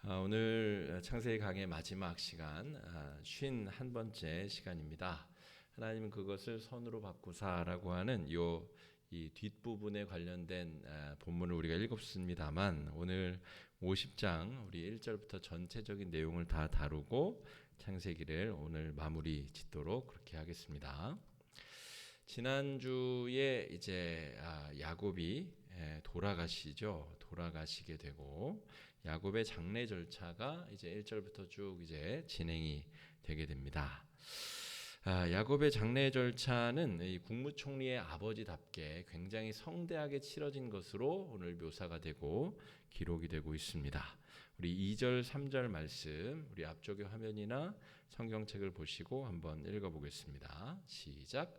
오늘 창세기 강의 마지막 시간 51번째 시간입니다. 하나님은 그것을 선으로 바꾸사라고 하는 이 뒷부분에 관련된 본문을 우리가 읽었습니다만, 오늘 50장 우리 1절부터 전체적인 내용을 다 다루고 창세기를 오늘 마무리 짓도록 그렇게 하겠습니다. 지난주에 이제 야곱이 돌아가시게 되고, 야곱의 장례 절차가 이제 1절부터 쭉 이제 진행이 되게 됩니다. 야곱의 장례 절차는 이 국무총리의 아버지답게 굉장히 성대하게 치러진 것으로 오늘 묘사가 되고 기록이 되고 있습니다. 우리 2절, 3절 말씀 우리 앞쪽의 화면이나 성경책을 보시고 한번 읽어보겠습니다. 시작.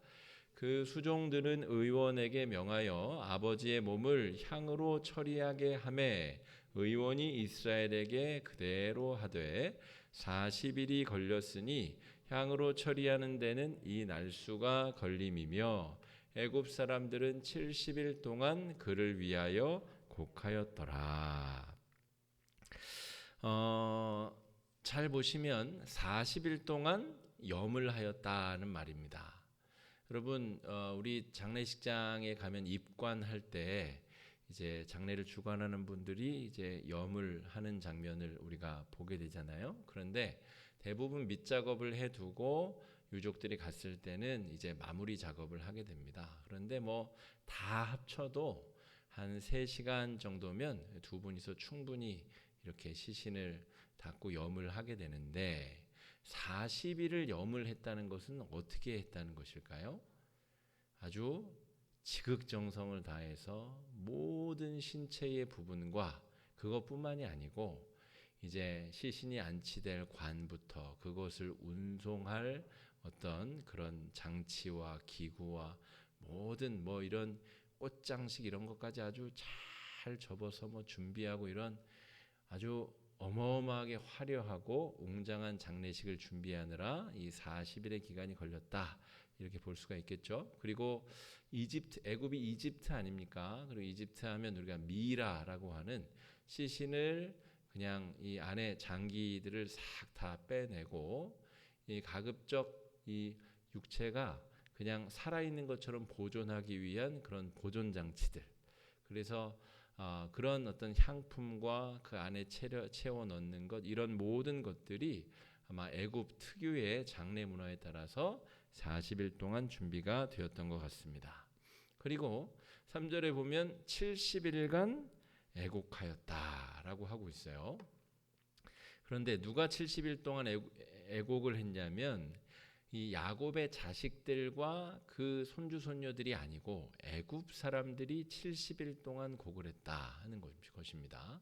그 수종들은 의원에게 명하여 아버지의 몸을 향으로 처리하게 하매 의원이 이스라엘에게 그대로 하되 40일이 걸렸으니 향으로 처리하는 데는 이 날수가 걸림이며 애굽 사람들은 70일 동안 그를 위하여 곡하였더라. 잘 보시면 40일 동안 염을 하였다는 말입니다. 여러분, 우리 장례식장에 가면 입관할 때 이제 장례를 주관하는 분들이 이제 염을 하는 장면을 우리가 보게 되잖아요. 그런데 대부분 밑작업을 해두고 유족들이 갔을 때는 이제 마무리 작업을 하게 됩니다. 그런데 뭐 다 합쳐도 한 3시간 정도면 두 분이서 충분히 이렇게 시신을 닦고 염을 하게 되는데, 40일을 염을 했다는 것은 어떻게 했다는 것일까요? 아주 지극정성을 다해서 모든 신체의 부분과 그것뿐만이 아니고 이제 시신이 안치될 관부터 그것을 운송할 어떤 그런 장치와 기구와 모든 뭐 이런 꽃장식 이런 것까지 아주 잘 접어서 뭐 준비하고 이런 아주 어마어마하게 화려하고 웅장한 장례식을 준비하느라 이 40일의 기간이 걸렸다, 이렇게 볼 수가 있겠죠. 그리고 애굽이 이집트 아닙니까? 그리고 이집트 하면 우리가 미라라고 하는 시신을 그냥 이 안에 장기들을 싹 다 빼내고 이 가급적 이 육체가 그냥 살아있는 것처럼 보존하기 위한 그런 보존 장치들. 그래서 그런 어떤 향품과 그 안에 채워 넣는 것, 이런 모든 것들이 아마 애굽 특유의 장례 문화에 따라서 40일 동안 준비가 되었던 것 같습니다. 그리고 3절에 보면 70일간 애곡하였다라고 하고 있어요. 그런데 누가 70일 동안 애곡을 했냐면 이 야곱의 자식들과 그 손주 손녀들이 아니고 애굽 사람들이 70일 동안 곡을 했다 하는 것입니다.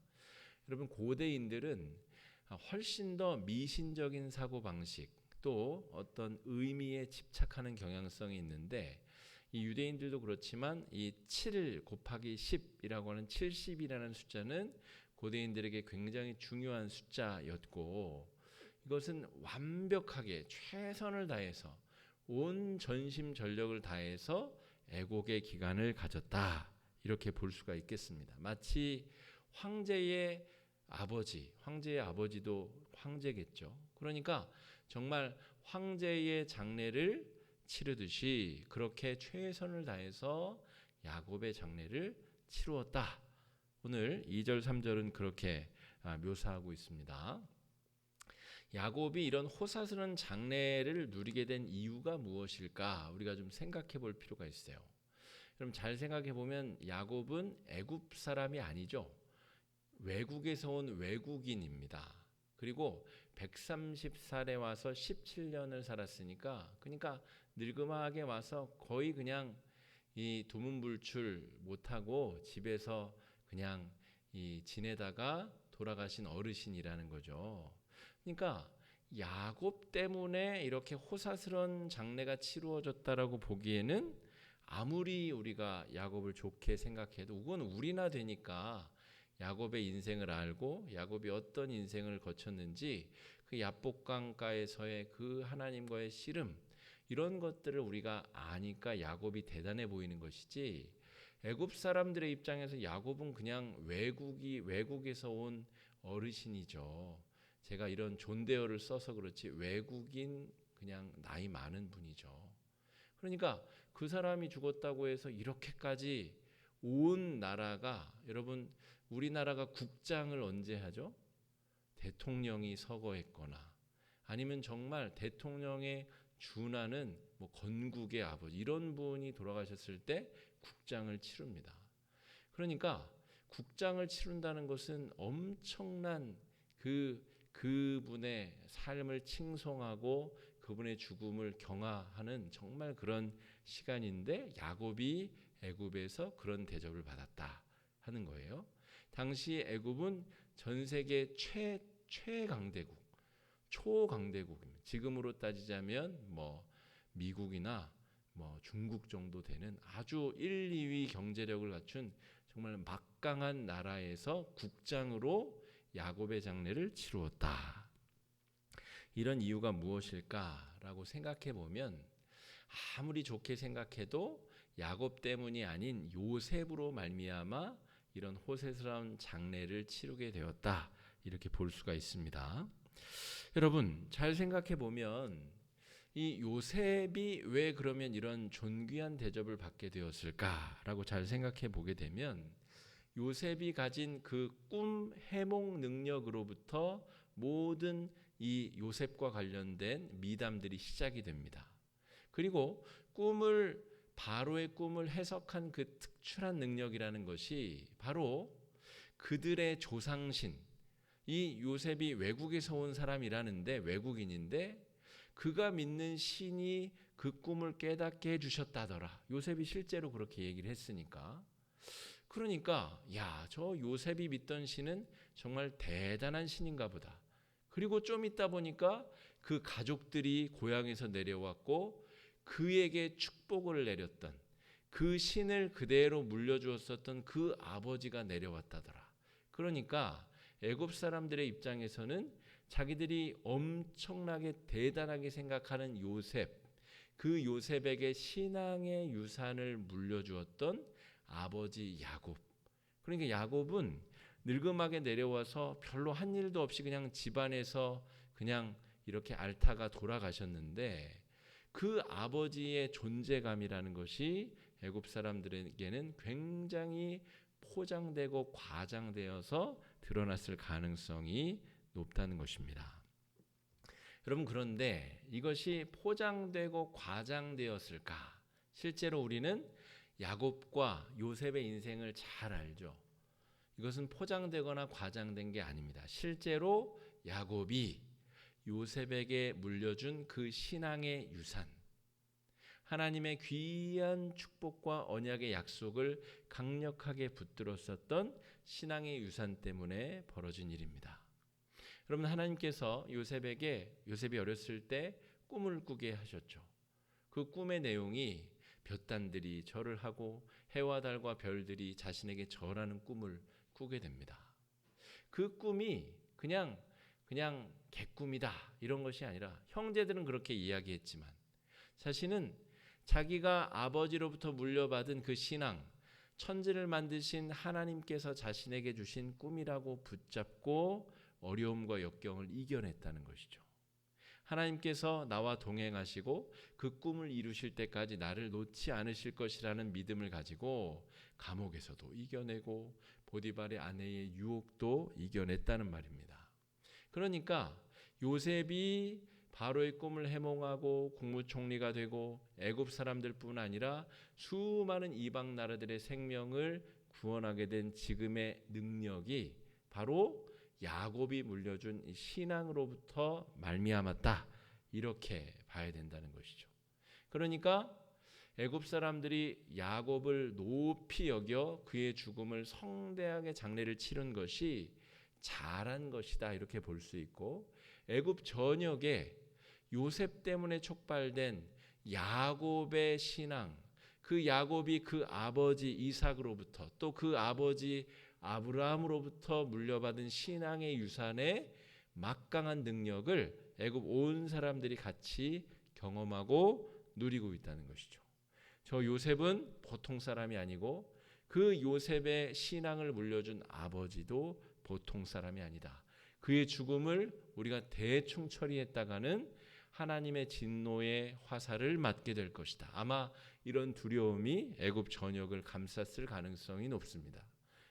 여러분, 고대인들은 훨씬 더 미신적인 사고방식, 또 어떤 의미에 집착하는 경향성이 있는데, 이 유대인들도 그렇지만 이 7 곱하기 10이라고 하는 70이라는 숫자는 고대인들에게 굉장히 중요한 숫자였고, 이것은 완벽하게 최선을 다해서 온 전심 전력을 다해서 애곡의 기간을 가졌다, 이렇게 볼 수가 있겠습니다. 마치 황제의 아버지도 황제겠죠. 그러니까 정말 황제의 장례를 치르듯이 그렇게 최선을 다해서 야곱의 장례를 치루었다. 오늘 2절 3절은 그렇게 묘사하고 있습니다. 야곱이 이런 호사스러운 장례를 누리게 된 이유가 무엇일까? 우리가 좀 생각해 볼 필요가 있어요. 그럼 잘 생각해 보면 야곱은 애굽 사람이 아니죠. 외국에서 온 외국인입니다. 그리고 130살에 와서 17년을 살았으니까, 그러니까 늙음하게 와서 거의 그냥 이 두문불출 못하고 집에서 그냥 지내다가 돌아가신 어르신이라는 거죠. 그러니까 야곱 때문에 이렇게 호사스러운 장례가 치루어졌다라고 보기에는, 아무리 우리가 야곱을 좋게 생각해도 그건 우리나 되니까 야곱의 인생을 알고 야곱이 어떤 인생을 거쳤는지, 그 야복강가에서의 그 하나님과의 씨름, 이런 것들을 우리가 아니까 야곱이 대단해 보이는 것이지, 애굽 사람들의 입장에서 야곱은 그냥 외국에서 온 어르신이죠. 제가 이런 존대어를 써서 그렇지 외국인 그냥 나이 많은 분이죠. 그러니까 그 사람이 죽었다고 해서 이렇게까지 온 나라가, 여러분 우리나라가 국장을 언제 하죠? 대통령이 서거했거나 아니면 정말 대통령에 준하는 뭐 건국의 아버지 이런 분이 돌아가셨을 때 국장을 치릅니다. 그러니까 국장을 치른다는 것은 엄청난 그분의 삶을 칭송하고 그분의 죽음을 경화하는 정말 그런 시간인데 야곱이 애굽에서 그런 대접을 받았다 하는 거예요. 당시 애굽은 전 세계 최강대국, 초강대국입니다. 지금으로 따지자면 뭐 미국이나 뭐 중국 정도 되는 아주 1, 2위 경제력을 갖춘 정말 막강한 나라에서 국장으로 야곱의 장례를 치루었다. 이런 이유가 무엇일까라고 생각해 보면 아무리 좋게 생각해도 야곱 때문이 아닌 요셉으로 말미암아 이런 호세스러운 장례를 치르게 되었다. 이렇게 볼 수가 있습니다. 여러분 잘 생각해 보면 이 요셉이 왜 그러면 이런 존귀한 대접을 받게 되었을까라고 잘 생각해 보게 되면 요셉이 가진 그 꿈 해몽 능력으로부터 모든 이 요셉과 관련된 미담들이 시작이 됩니다. 그리고 바로의 꿈을 해석한 그 특출한 능력이라는 것이 바로 그들의 조상신, 이 요셉이 외국에서 온 사람이라는데 외국인인데 그가 믿는 신이 그 꿈을 깨닫게 해주셨다더라. 요셉이 실제로 그렇게 얘기를 했으니까. 그러니까 저 요셉이 믿던 신은 정말 대단한 신인가 보다. 그리고 좀 있다 보니까 그 가족들이 고향에서 내려왔고 그에게 축복을 내렸던 그 신을 그대로 물려주었었던 그 아버지가 내려왔다더라. 그러니까 애굽 사람들의 입장에서는 자기들이 엄청나게 대단하게 생각하는 요셉, 그 요셉에게 신앙의 유산을 물려주었던 아버지 야곱. 그러니까 야곱은 늙음하게 내려와서 별로 한 일도 없이 그냥 집안에서 그냥 이렇게 앓다가 돌아가셨는데 그 아버지의 존재감이라는 것이 애굽 사람들에게는 굉장히 포장되고 과장되어서 드러났을 가능성이 높다는 것입니다. 여러분 그런데 이것이 포장되고 과장되었을까? 실제로 우리는 야곱과 요셉의 인생을 잘 알죠. 이것은 포장되거나 과장된 게 아닙니다. 실제로 야곱이 요셉에게 물려준 그 신앙의 유산, 하나님의 귀한 축복과 언약의 약속을 강력하게 붙들었었던 신앙의 유산 때문에 벌어진 일입니다. 여러분 하나님께서 요셉이 어렸을 때 꿈을 꾸게 하셨죠. 그 꿈의 내용이 볕단들이 절을 하고 해와 달과 별들이 자신에게 절하는 꿈을 꾸게 됩니다. 그 꿈이 그냥 개꿈이다 이런 것이 아니라 형제들은 그렇게 이야기했지만 자신은 자기가 아버지로부터 물려받은 그 신앙, 천지를 만드신 하나님께서 자신에게 주신 꿈이라고 붙잡고 어려움과 역경을 이겨냈다는 것이죠. 하나님께서 나와 동행하시고 그 꿈을 이루실 때까지 나를 놓지 않으실 것이라는 믿음을 가지고 감옥에서도 이겨내고 보디발의 아내의 유혹도 이겨냈다는 말입니다. 그러니까 요셉이 바로의 꿈을 해몽하고 국무총리가 되고 애굽 사람들뿐 아니라 수많은 이방 나라들의 생명을 구원하게 된 지금의 능력이 바로 야곱이 물려준 신앙으로부터 말미암았다. 이렇게 봐야 된다는 것이죠. 그러니까 애굽 사람들이 야곱을 높이 여겨 그의 죽음을 성대하게 장례를 치른 것이 잘한 것이다. 이렇게 볼 수 있고 애굽 전역에 요셉 때문에 촉발된 야곱의 신앙, 그 야곱이 그 아버지 이삭으로부터 또 그 아버지 아브라함으로부터 물려받은 신앙의 유산의 막강한 능력을 애굽 온 사람들이 같이 경험하고 누리고 있다는 것이죠. 저 요셉은 보통 사람이 아니고 그 요셉의 신앙을 물려준 아버지도 보통 사람이 아니다. 그의 죽음을 우리가 대충 처리했다가는 하나님의 진노의 화살을 맞게 될 것이다. 아마 이런 두려움이 애굽 전역을 감쌌을 가능성이 높습니다.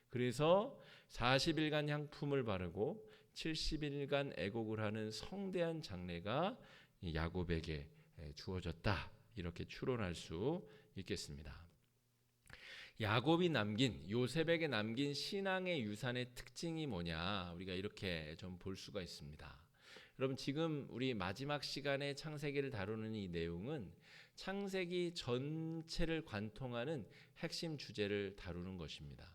그래서 40일간 향품을 바르고 70일간 애곡을 하는 성대한 장례가 야곱에게 주어졌다. 이렇게 추론할 수 있겠습니다. 야곱이 남긴, 요셉에게 남긴 신앙의 유산의 특징이 뭐냐, 우리가 이렇게 좀 볼 수가 있습니다. 여러분, 지금 우리 마지막 시간에 창세기를 다루는 이 내용은 창세기 전체를 관통하는 핵심 주제를 다루는 것입니다.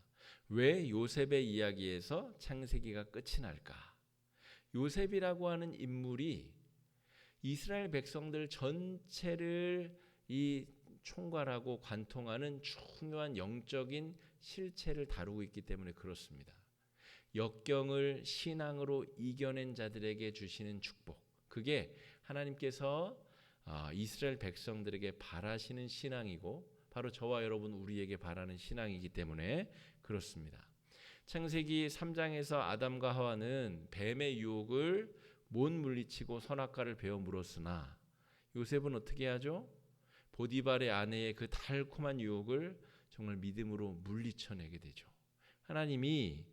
왜 요셉의 이야기에서 창세기가 끝이 날까? 요셉이라고 하는 인물이 이스라엘 백성들 전체를 이 총괄하고 관통하는 중요한 영적인 실체를 다루고 있기 때문에 그렇습니다. 역경을 신앙으로 이겨낸 자들에게 주시는 축복, 그게 하나님께서 이스라엘 백성들에게 바라시는 신앙이고 바로 저와 여러분 우리에게 바라는 신앙이기 때문에 그렇습니다. 창세기 3장에서 아담과 하와는 뱀의 유혹을 못 물리치고 선악과를 베어 물었으나 요셉은 어떻게 하죠? 보디발의 아내의 그 달콤한 유혹을 정말 믿음으로 물리쳐내게 되죠. 하나님이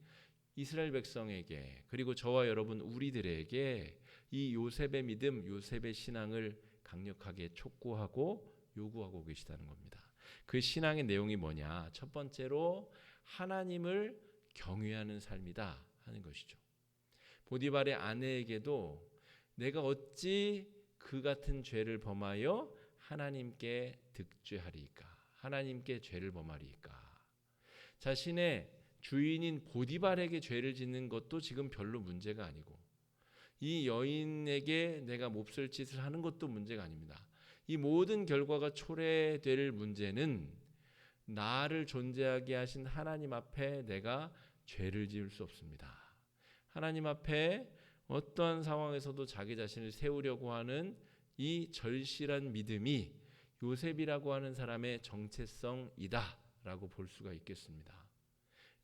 이스라엘 백성에게 그리고 저와 여러분 우리들에게 이 요셉의 믿음, 요셉의 신앙을 강력하게 촉구하고 요구하고 계시다는 겁니다. 그 신앙의 내용이 뭐냐? 첫 번째로 하나님을 경외하는 삶이다 하는 것이죠. 보디발의 아내에게도 내가 어찌 그 같은 죄를 범하여 하나님께 득죄하리이까? 하나님께 죄를 범하리이까? 자신의 주인인 보디발에게 죄를 짓는 것도 지금 별로 문제가 아니고 이 여인에게 내가 몹쓸 짓을 하는 것도 문제가 아닙니다. 이 모든 결과가 초래될 문제는 나를 존재하게 하신 하나님 앞에 내가 죄를 지을 수 없습니다. 하나님 앞에 어떠한 상황에서도 자기 자신을 세우려고 하는 이 절실한 믿음이 요셉이라고 하는 사람의 정체성이다 라고 볼 수가 있겠습니다.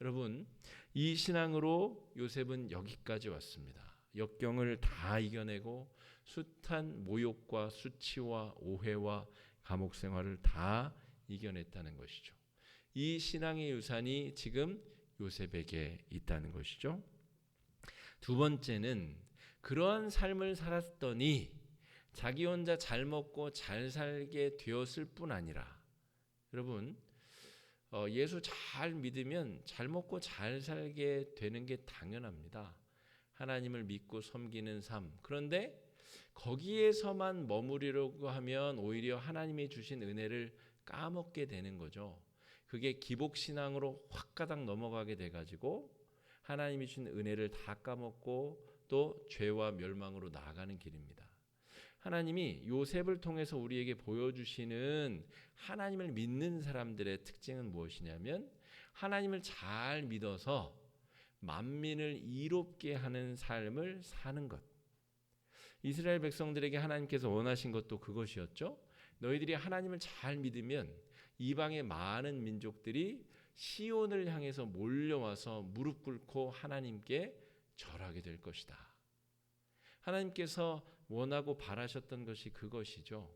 여러분, 이 신앙으로 요셉은 여기까지 왔습니다. 역경을 다 이겨내고 숱한 모욕과 수치와 오해와 감옥 생활을 다 이겨냈다는 것이죠. 이 신앙의 유산이 지금 요셉에게 있다는 것이죠. 두 번째는 그러한 삶을 살았더니 자기 혼자 잘 먹고 잘 살게 되었을 뿐 아니라, 여러분, 예수 잘 믿으면 잘 먹고 잘 살게 되는 게 당연합니다. 하나님을 믿고 섬기는 삶. 그런데 거기에서만 머무르려고 하면 오히려 하나님이 주신 은혜를 까먹게 되는 거죠. 그게 기복신앙으로 확 가닥 넘어가게 돼가지고 하나님이 주신 은혜를 다 까먹고 또 죄와 멸망으로 나아가는 길입니다. 하나님이 요셉을 통해서 우리에게 보여주시는 하나님을 믿는 사람들의 특징은 무엇이냐면 하나님을 잘 믿어서 만민을 이롭게 하는 삶을 사는 것. 이스라엘 백성들에게 하나님께서 원하신 것도 그것이었죠. 너희들이 하나님을 잘 믿으면 이방의 많은 민족들이 시온을 향해서 몰려와서 무릎 꿇고 하나님께 절하게 될 것이다. 하나님께서 원하고 바라셨던 것이 그것이죠.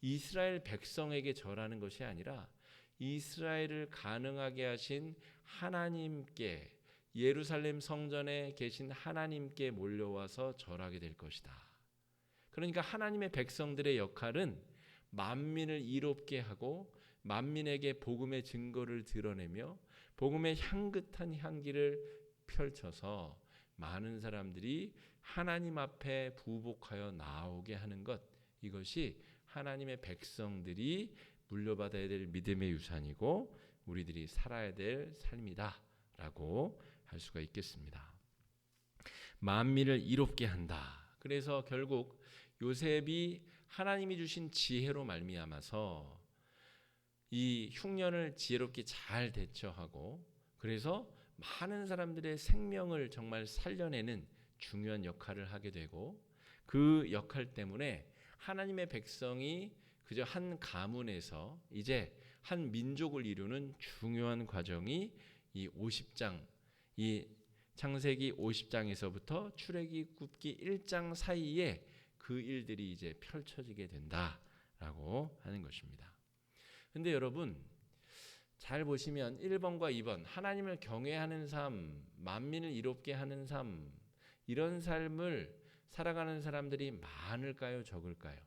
이스라엘 백성에게 절하는 것이 아니라 이스라엘을 가능하게 하신 하나님께, 예루살렘 성전에 계신 하나님께 몰려와서 절하게 될 것이다. 그러니까 하나님의 백성들의 역할은 만민을 이롭게 하고 만민에게 복음의 증거를 드러내며 복음의 향긋한 향기를 펼쳐서 많은 사람들이 하나님 앞에 부복하여 나오게 하는 것, 이것이 하나님의 백성들이 물려받아야 될 믿음의 유산이고 우리들이 살아야 될 삶이다 라고 할 수가 있겠습니다. 만민을 이롭게 한다. 그래서 결국 요셉이 하나님이 주신 지혜로 말미암아서 이 흉년을 지혜롭게 잘 대처하고 그래서 많은 사람들의 생명을 정말 살려내는 중요한 역할을 하게 되고 그 역할 때문에 하나님의 백성이 그저 한 가문에서 이제 한 민족을 이루는 중요한 과정이 이 50장, 이 창세기 50장에서부터 출애굽기 1장 사이에 그 일들이 이제 펼쳐지게 된다라고 하는 것입니다. 근데 여러분 잘 보시면 1번과 2번 하나님을 경외하는 삶, 만민을 이롭게 하는 삶, 이런 삶을 살아가는 사람들이 많을까요, 적을까요?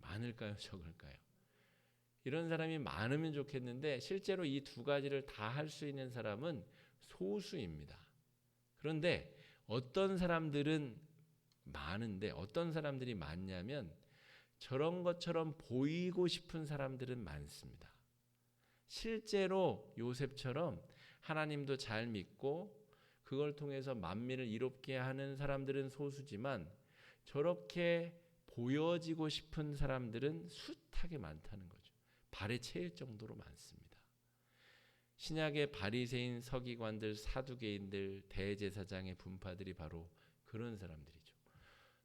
많을까요, 적을까요? 이런 사람이 많으면 좋겠는데 실제로 이 두 가지를 다 할 수 있는 사람은 소수입니다. 그런데 어떤 사람들은 많은데 어떤 사람들이 많냐면 저런 것처럼 보이고 싶은 사람들은 많습니다. 실제로 요셉처럼 하나님도 잘 믿고 그걸 통해서 만민을 이롭게 하는 사람들은 소수지만 저렇게 보여지고 싶은 사람들은 숱하게 많다는 거죠. 발에 채일 정도로 많습니다. 신약의 바리새인, 서기관들, 사두개인들, 대제사장의 분파들이 바로 그런 사람들이죠.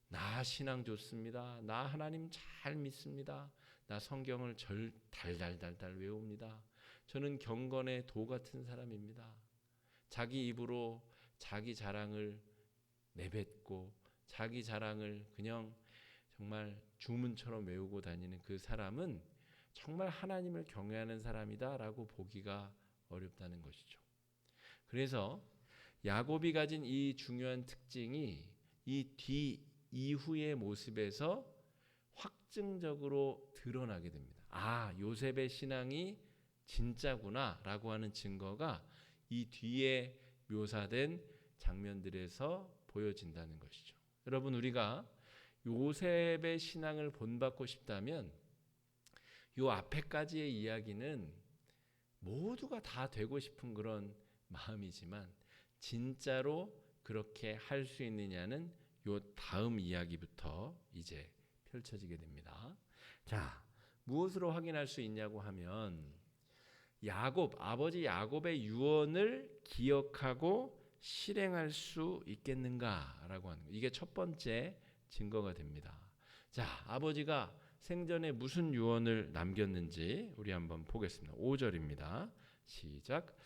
나 신앙 좋습니다. 나 하나님 잘 믿습니다. 나 성경을 달달달달 외웁니다. 저는 경건의 도 같은 사람입니다. 자기 입으로 자기 자랑을 내뱉고 자기 자랑을 그냥 정말 주문처럼 외우고 다니는 그 사람은 정말 하나님을 경외하는 사람이다라고 보기가 어렵다는 것이죠. 그래서 야곱이 가진 이 중요한 특징이 이 이후의 모습에서 확증적으로 드러나게 됩니다. 아, 요셉의 신앙이 진짜구나라고 하는 증거가 이 뒤에 묘사된 장면들에서 보여진다는 것이죠. 여러분 우리가 요셉의 신앙을 본받고 싶다면 요 앞에까지의 이야기는 모두가 다 되고 싶은 그런 마음이지만 진짜로 그렇게 할 수 있느냐는 요 다음 이야기부터 이제 펼쳐지게 됩니다. 자, 무엇으로 확인할 수 있냐고 하면 아버지 야곱의 유언을 기억하고 실행할 수 있겠는가라고 하는 거. 이게 첫 번째 증거가 됩니다. 자, 아버지가 생전에 무슨 유언을 남겼는지 우리 한번 보겠습니다. 5절입니다. 시작.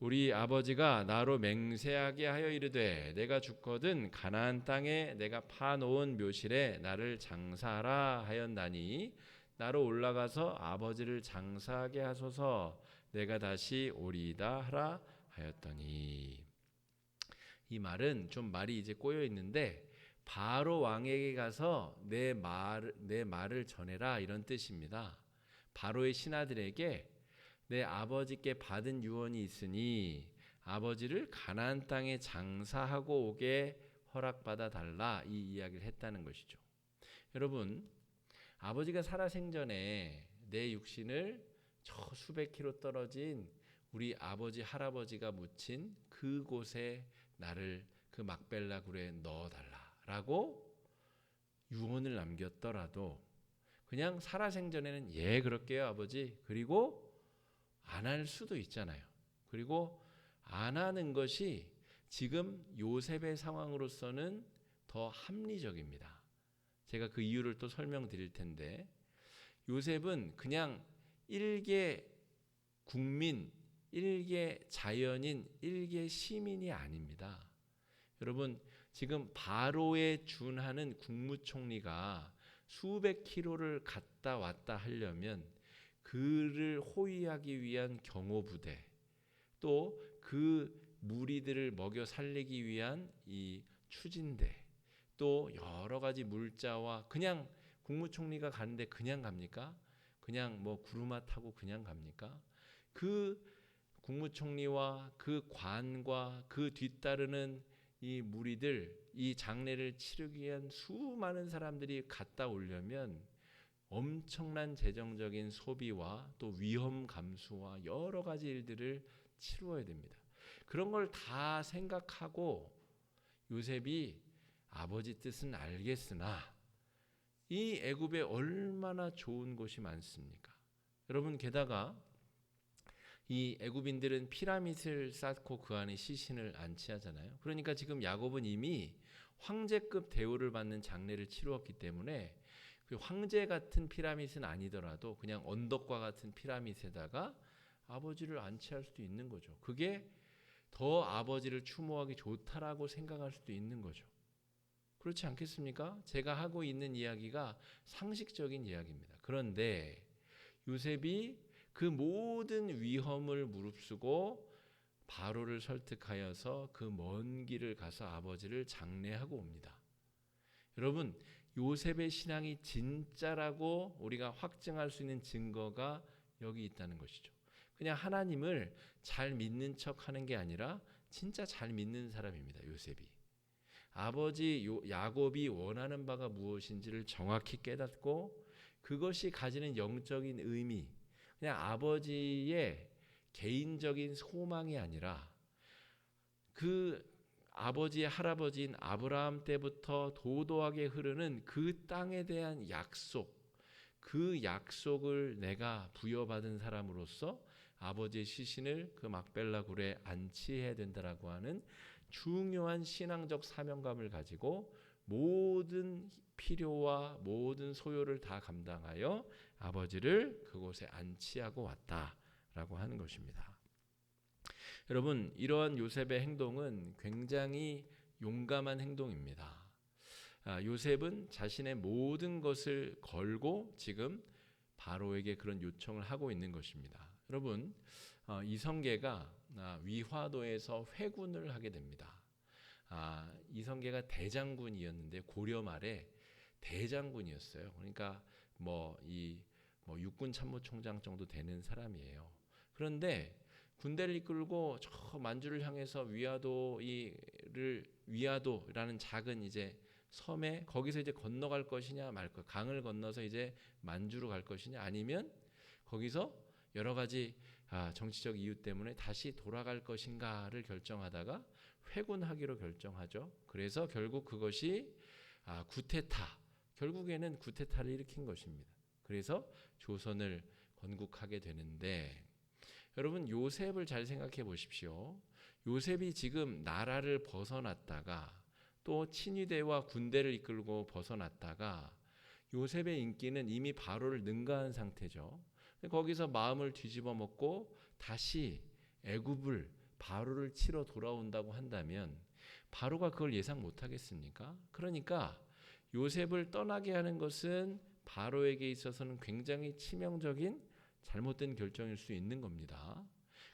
우리 아버지가 나로 맹세하게 하여 이르되 내가 죽거든 가나안 땅에 내가 파놓은 묘실에 나를 장사하라 하였나니 나로 올라가서 아버지를 장사하게 하소서 내가 다시 오리이다 하라 하였더니. 이 말은 좀 말이 이제 꼬여 있는데 바로 왕에게 가서 내 말을 전해라 이런 뜻입니다. 바로의 신하들에게 내 아버지께 받은 유언이 있으니 아버지를 가나안 땅에 장사하고 오게 허락받아 달라 이 이야기를 했다는 것이죠. 여러분 아버지가 살아생전에 내 육신을 저 수백 킬로 떨어진 우리 아버지 할아버지가 묻힌 그곳에 나를 그 막벨라 굴에 넣어달라라고 유언을 남겼더라도 그냥 살아생전에는 예 그럴게요 아버지 그리고 안 할 수도 있잖아요. 그리고 안 하는 것이 지금 요셉의 상황으로서는 더 합리적입니다. 제가 그 이유를 또 설명드릴 텐데 요셉은 그냥 일개 국민, 일개 자연인, 일개 시민이 아닙니다. 여러분 지금 바로에 준하는 국무총리가 수백 킬로를 갔다 왔다 하려면 그를 호위하기 위한 경호부대 또 그 무리들을 먹여 살리기 위한 이 추진대 또 여러 가지 물자와 그냥 국무총리가 가는데 그냥 갑니까? 그냥 뭐 구루마 타고 그냥 갑니까? 그 국무총리와 그 관과 그 뒤따르는 이 무리들 이 장례를 치르기 위한 수많은 사람들이 갔다 오려면 엄청난 재정적인 소비와 또 위험 감수와 여러 가지 일들을 치루어야 됩니다. 그런 걸 다 생각하고 요셉이 아버지 뜻은 알겠으나 이 애굽에 얼마나 좋은 곳이 많습니까? 여러분 게다가 이 애굽인들은 피라밋을 쌓고 그 안에 시신을 안치하잖아요. 그러니까 지금 야곱은 이미 황제급 대우를 받는 장례를 치루었기 때문에 그 황제 같은 피라밋은 아니더라도 그냥 언덕과 같은 피라밋에다가 아버지를 안치할 수도 있는 거죠. 그게 더 아버지를 추모하기 좋다라고 생각할 수도 있는 거죠. 그렇지 않겠습니까? 제가 하고 있는 이야기가 상식적인 이야기입니다. 그런데 요셉이 그 모든 위험을 무릅쓰고 바로를 설득하여서 그 먼 길을 가서 아버지를 장례하고 옵니다. 여러분, 요셉의 신앙이 진짜라고 우리가 확증할 수 있는 증거가 여기 있다는 것이죠. 그냥 하나님을 잘 믿는 척하는 게 아니라 진짜 잘 믿는 사람입니다. 요셉이. 아버지 야곱이 원하는 바가 무엇인지를 정확히 깨닫고 그것이 가지는 영적인 의미, 그냥 아버지의 개인적인 소망이 아니라 그 아버지의 할아버지인 아브라함 때부터 도도하게 흐르는 그 땅에 대한 약속, 그 약속을 내가 부여받은 사람으로서 아버지의 시신을 그 막벨라 굴에 안치해야 된다라고 하는 중요한 신앙적 사명감을 가지고 모든 필요와 모든 소요를 다 감당하여 아버지를 그곳에 안치하고 왔다라고 하는 것입니다. 여러분, 이러한 요셉의 행동은 굉장히 용감한 행동입니다. 요셉은 자신의 모든 것을 걸고 지금 바로에게 그런 요청을 하고 있는 것입니다. 여러분, 이성계가 위화도에서 회군을 하게 됩니다. 이성계가 대장군이었는데 고려 말에 대장군이었어요. 그러니까 육군 참모총장 정도 되는 사람이에요. 그런데 군대를 이끌고 저 만주를 향해서 위화도라는 작은 이제 섬에 거기서 이제 건너갈 것이냐 말 것, 강을 건너서 이제 만주로 갈 것이냐 아니면 거기서 여러 가지 정치적 이유 때문에 다시 돌아갈 것인가를 결정하다가 회군하기로 결정하죠. 그래서 결국 그것이 구테타, 결국에는 구테타를 일으킨 것입니다. 그래서 조선을 건국하게 되는데 여러분 요셉을 잘 생각해 보십시오. 요셉이 지금 나라를 벗어났다가 또 친위대와 군대를 이끌고 벗어났다가 요셉의 인기는 이미 바로를 능가한 상태죠. 거기서 마음을 뒤집어 먹고 다시 애굽을 바로를 치러 돌아온다고 한다면 바로가 그걸 예상 못하겠습니까? 그러니까 요셉을 떠나게 하는 것은 바로에게 있어서는 굉장히 치명적인 잘못된 결정일 수 있는 겁니다.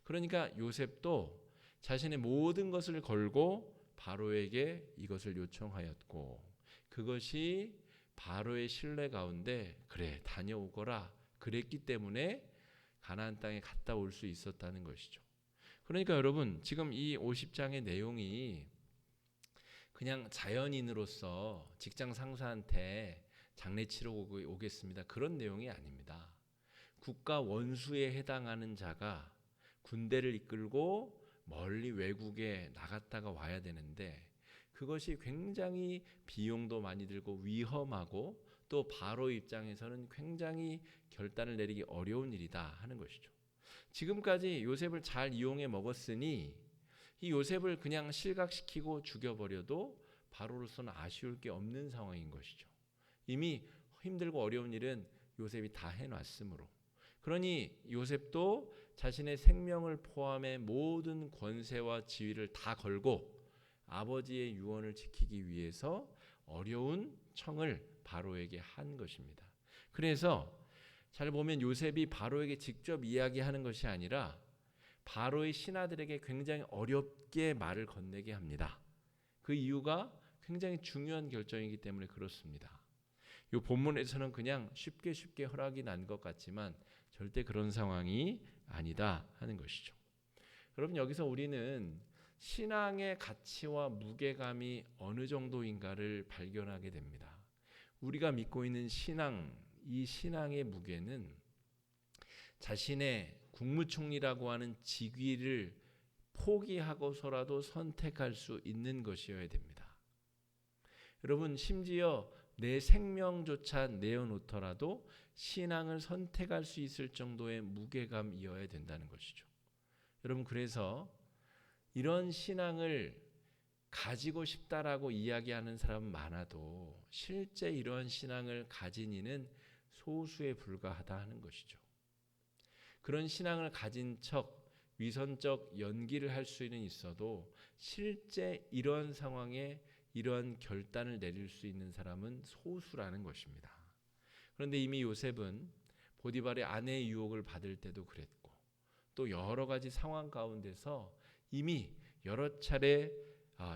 그러니까 요셉도 자신의 모든 것을 걸고 바로에게 이것을 요청하였고 그것이 바로의 신뢰 가운데 그래 다녀오거라 그랬기 때문에 가나안 땅에 갔다 올 수 있었다는 것이죠. 그러니까 여러분 지금 이 50장의 내용이 그냥 자연인으로서 직장 상사한테 장례 치러 오겠습니다. 그런 내용이 아닙니다. 국가 원수에 해당하는 자가 군대를 이끌고 멀리 외국에 나갔다가 와야 되는데 그것이 굉장히 비용도 많이 들고 위험하고 또 바로 입장에서는 굉장히 결단을 내리기 어려운 일이다 하는 것이죠. 지금까지 요셉을 잘 이용해 먹었으니 이 요셉을 그냥 실각시키고 죽여버려도 바로로서는 아쉬울 게 없는 상황인 것이죠. 이미 힘들고 어려운 일은 요셉이 다 해놨으므로. 그러니 요셉도 자신의 생명을 포함해 모든 권세와 지위를 다 걸고 아버지의 유언을 지키기 위해서 어려운 청을 바로에게 한 것입니다. 그래서 잘 보면 요셉이 바로에게 직접 이야기하는 것이 아니라 바로의 신하들에게 굉장히 어렵게 말을 건네게 합니다. 그 이유가 굉장히 중요한 결정이기 때문에 그렇습니다. 이 본문에서는 그냥 쉽게 허락이 난 것 같지만 절대 그런 상황이 아니다 하는 것이죠. 여러분 여기서 우리는 신앙의 가치와 무게감이 어느 정도인가를 발견하게 됩니다. 우리가 믿고 있는 신앙, 이 신앙의 무게는 자신의 국무총리라고 하는 직위를 포기하고서라도 선택할 수 있는 것이어야 됩니다. 여러분 심지어 내 생명조차 내어놓더라도 신앙을 선택할 수 있을 정도의 무게감이어야 된다는 것이죠. 여러분 그래서 이런 신앙을 가지고 싶다라고 이야기하는 사람은 많아도 실제 이러한 신앙을 가진 이는 소수에 불과하다 하는 것이죠. 그런 신앙을 가진 척 위선적 연기를 할 수는 있어도 실제 이런 상황에 이러한 결단을 내릴 수 있는 사람은 소수라는 것입니다. 그런데 이미 요셉은 보디발의 아내의 유혹을 받을 때도 그랬고 또 여러 가지 상황 가운데서 이미 여러 차례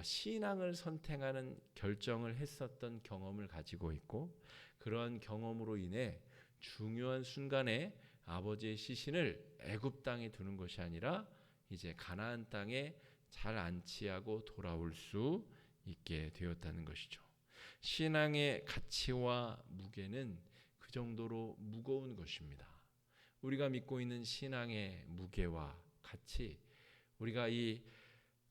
신앙을 선택하는 결정을 했었던 경험을 가지고 있고 그러한 경험으로 인해 중요한 순간에 아버지의 시신을 애굽 땅에 두는 것이 아니라 이제 가나안 땅에 잘 안치하고 돌아올 수 있게 되었다는 것이죠. 신앙의 가치와 무게는 그 정도로 무거운 것입니다. 우리가 믿고 있는 신앙의 무게와 가치, 우리가 이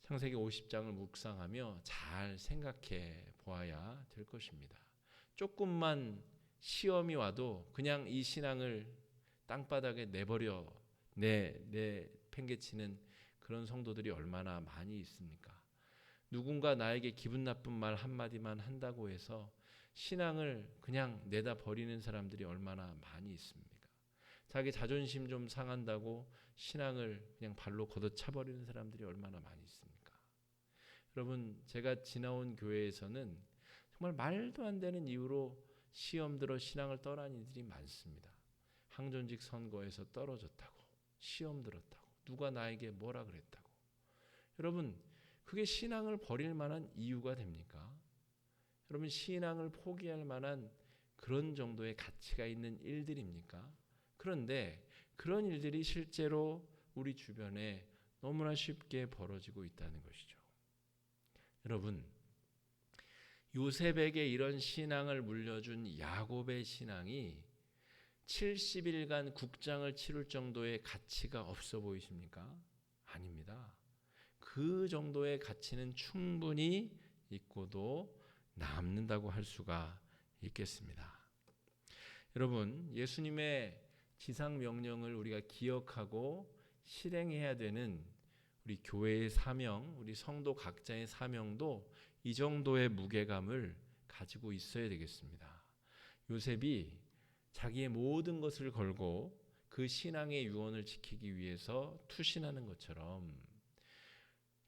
창세기 50장을 묵상하며 잘 생각해 보아야 될 것입니다. 조금만 시험이 와도 그냥 이 신앙을 땅바닥에 내버려 팽개치는 그런 성도들이 얼마나 많이 있습니까? 누군가 나에게 기분 나쁜 말 한마디만 한다고 해서 신앙을 그냥 내다 버리는 사람들이 얼마나 많이 있습니까? 자기 자존심 좀 상한다고 신앙을 그냥 발로 걷어차버리는 사람들이 얼마나 많이 있습니까? 여러분, 제가 지나온 교회에서는 정말 말도 안 되는 이유로 시험 들어 신앙을 떠난 이들이 많습니다. 항존직 선거에서 떨어졌다고, 시험 들었다고, 누가 나에게 뭐라 그랬다고. 여러분, 그게 신앙을 버릴 만한 이유가 됩니까? 여러분, 신앙을 포기할 만한 그런 정도의 가치가 있는 일들입니까? 그런데 그런 일들이 실제로 우리 주변에 너무나 쉽게 벌어지고 있다는 것이죠. 여러분, 요셉에게 이런 신앙을 물려준 야곱의 신앙이 70일간 국장을 치를 정도의 가치가 없어 보이십니까? 아닙니다. 그 정도의 가치는 충분히 있고도 남는다고 할 수가 있겠습니다. 여러분, 예수님의 지상 명령을 우리가 기억하고 실행해야 되는 우리 교회의 사명, 우리 성도 각자의 사명도 이 정도의 무게감을 가지고 있어야 되겠습니다. 요셉이 자기의 모든 것을 걸고 그 신앙의 유언을 지키기 위해서 투신하는 것처럼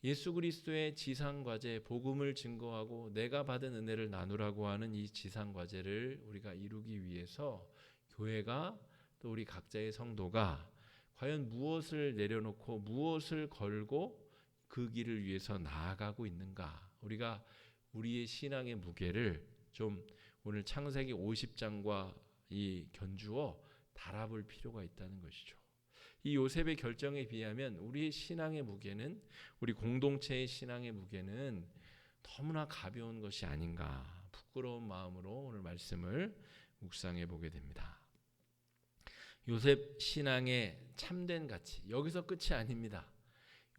예수 그리스도의 지상과제, 복음을 증거하고 내가 받은 은혜를 나누라고 하는 이 지상과제를 우리가 이루기 위해서 교회가 또 우리 각자의 성도가 과연 무엇을 내려놓고 무엇을 걸고 그 길을 위해서 나아가고 있는가? 우리가 우리의 신앙의 무게를 좀 오늘 창세기 50장과 이 견주어 달아볼 필요가 있다는 것이죠. 이 요셉의 결정에 비하면 우리의 신앙의 무게는, 우리 공동체의 신앙의 무게는 너무나 가벼운 것이 아닌가, 부끄러운 마음으로 오늘 말씀을 묵상해 보게 됩니다. 요셉 신앙의 참된 가치, 여기서 끝이 아닙니다.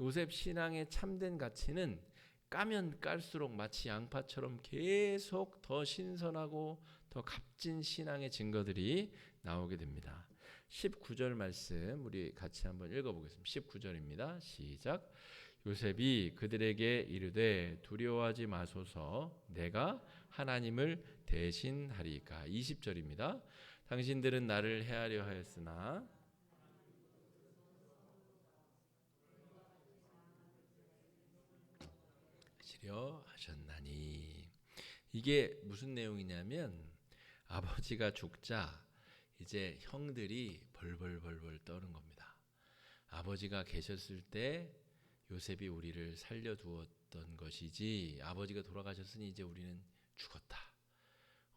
요셉 신앙의 참된 가치는 까면 깔수록 마치 양파처럼 계속 더 신선하고 더 값진 신앙의 증거들이 나오게 됩니다. 19절 말씀 우리 같이 한번 읽어보겠습니다. 19절입니다. 시작. 요셉이 그들에게 이르되 두려워하지 마소서, 내가 하나님을 대신하리까. 20절입니다. 당신들은 나를 해하려 하였으나 하시려 하셨나니. 이게 무슨 내용이냐면 아버지가 죽자 이제 형들이 벌벌벌벌 떠는 겁니다. 아버지가 계셨을 때 요셉이 우리를 살려두었던 것이지 아버지가 돌아가셨으니 이제 우리는 죽었다.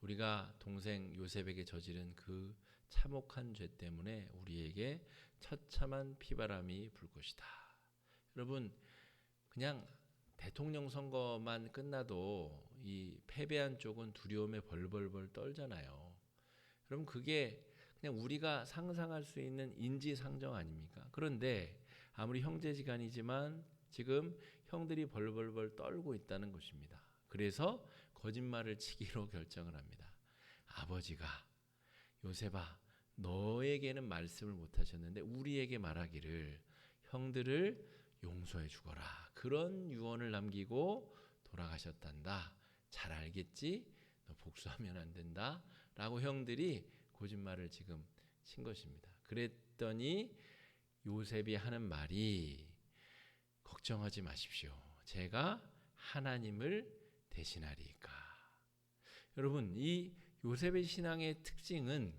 우리가 동생 요셉에게 저지른 그 참혹한 죄 때문에 우리에게 처참한 피바람이 불 것이다. 여러분, 그냥 대통령 선거만 끝나도 이 패배한 쪽은 두려움에 벌벌벌 떨잖아요. 그럼 그게 그냥 우리가 상상할 수 있는 인지상정 아닙니까? 그런데 아무리 형제지간이지만 지금 형들이 벌벌벌 떨고 있다는 것입니다. 그래서 거짓말을 치기로 결정을 합니다. 아버지가 요셉아, 너에게는 말씀을 못하셨는데 우리에게 말하기를 형들을 용서해 주거라. 그런 유언을 남기고 돌아가셨단다. 잘 알겠지? 너 복수하면 안 된다. 라고 형들이 거짓말을 지금 친 것입니다. 그랬더니 요셉이 하는 말이 걱정하지 마십시오. 제가 하나님을 대신하리이까. 여러분, 이 요셉의 신앙의 특징은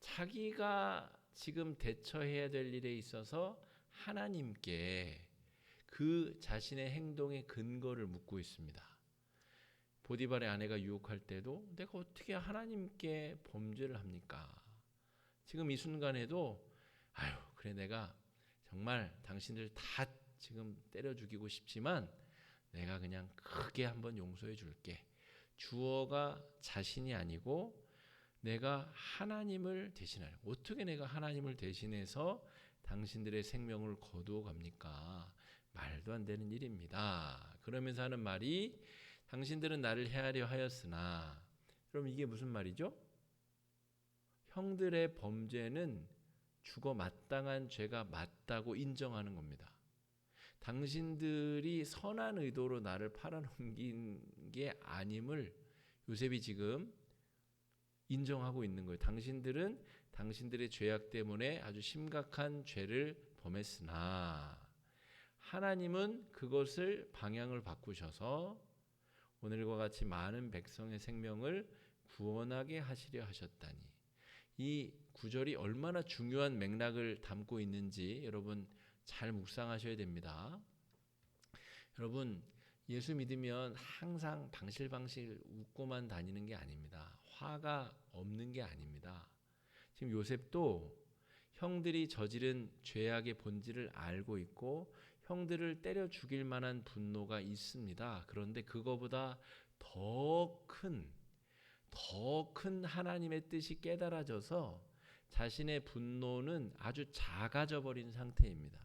자기가 지금 대처해야 될 일에 있어서 하나님께 그 자신의 행동의 근거를 묻고 있습니다. 보디발의 아내가 유혹할 때도 내가 어떻게 하나님께 범죄를 합니까? 지금 이 순간에도 아유 그래 내가 정말 당신들 다 지금 때려 죽이고 싶지만 내가 그냥 크게 한번 용서해 줄게. 주어가 자신이 아니고 내가 하나님을 대신하려. 어떻게 내가 하나님을 대신해서 당신들의 생명을 거두어 갑니까? 말도 안 되는 일입니다. 그러면서 하는 말이 당신들은 나를 해하려 하였으나 그럼 이게 무슨 말이죠? 형들의 범죄는 죽어 마땅한 죄가 맞다고 인정하는 겁니다. 당신들이 선한 의도로 나를 팔아넘긴 게 아님을 요셉이 지금 인정하고 있는 거예요. 당신들은 당신들의 죄악 때문에 아주 심각한 죄를 범했으나 하나님은 그것을 방향을 바꾸셔서 오늘과 같이 많은 백성의 생명을 구원하게 하시려 하셨다니. 이 구절이 얼마나 중요한 맥락을 담고 있는지 여러분 잘 묵상하셔야 됩니다. 여러분 예수 믿으면 항상 방실방실 웃고만 다니는 게 아닙니다. 화가 없는 게 아닙니다. 지금 요셉도 형들이 저지른 죄악의 본질을 알고 있고 형들을 때려 죽일 만한 분노가 있습니다. 그런데 그거보다 더 큰 하나님의 뜻이 깨달아져서 자신의 분노는 아주 작아져 버린 상태입니다.